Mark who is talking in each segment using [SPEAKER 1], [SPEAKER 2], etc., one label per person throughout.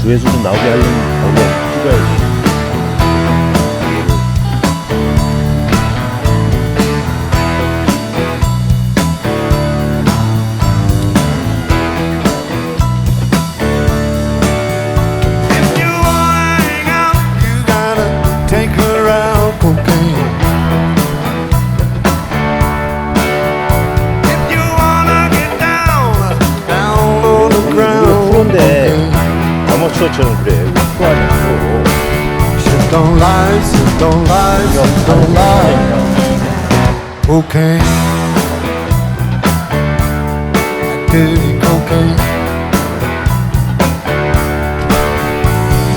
[SPEAKER 1] 조회수 좀 나오게 하려면 방법 찍어야지. 아마추어처럼 그래. 후하지 않고.
[SPEAKER 2] Don't lie, don't lie, don't lie. Cocaine, dirty cocaine.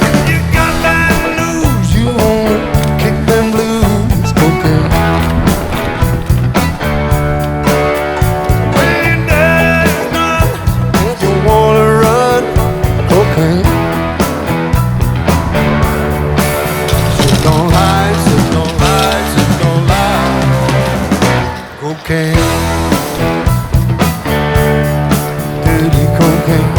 [SPEAKER 2] If you got bad news, you won't kick them blues. Cocaine. When there's none, if you wanna run, cocaine. Don't lie, don't lie, don't lie. Cocaine, dirty cocaine.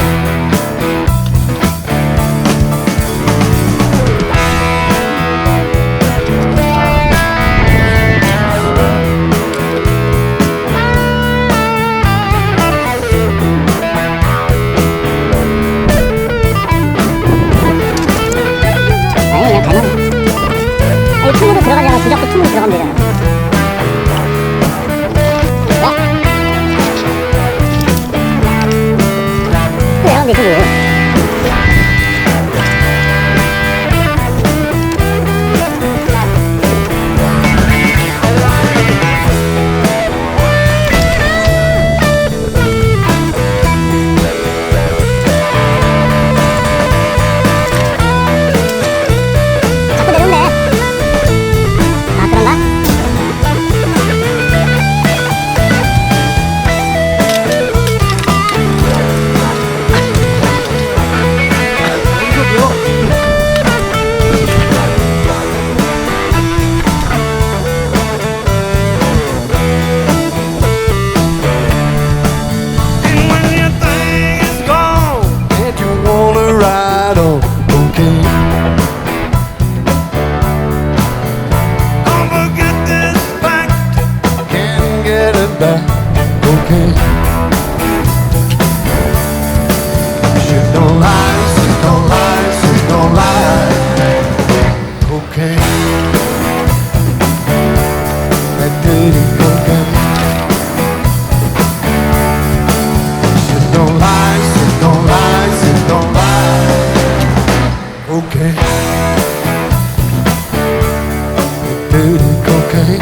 [SPEAKER 3] 틈으로 들어가잖아. 주작도 틈으로 들어가면 되잖아. 그래, 근데 그거. Back, okay. She don't lie, she don't lie, she don't lie. Okay. That dirty cocaine. She don't lie, she don't lie, she don't lie. Okay. That dirty cocaine.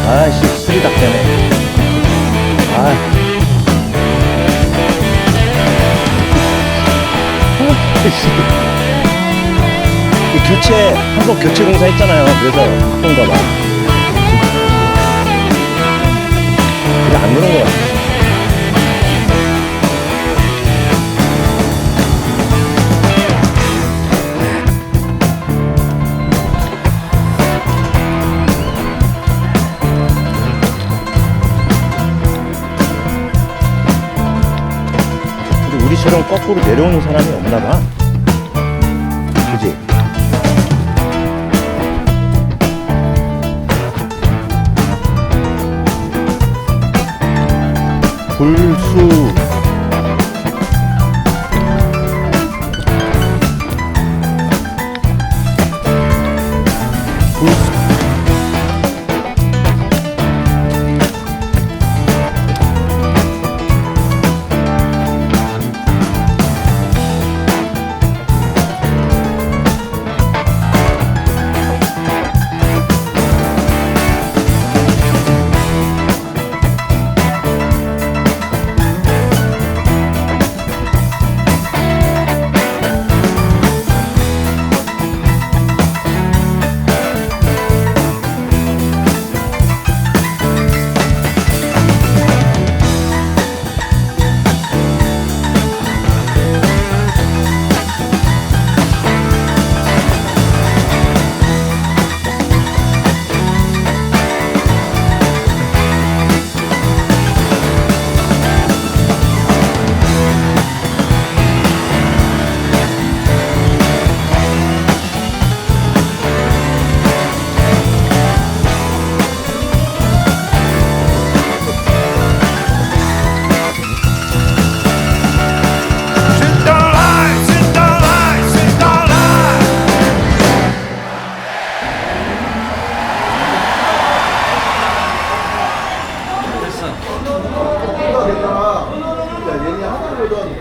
[SPEAKER 1] 아씨, 술이 닥치네. 아. 교체, 한번 교체 공사 했잖아요. 그래서 바쁜가 봐. 그게 안 그런 거 같아. 우리처럼 거꾸로 내려오는 사람이 없나 봐. 그지? 볼수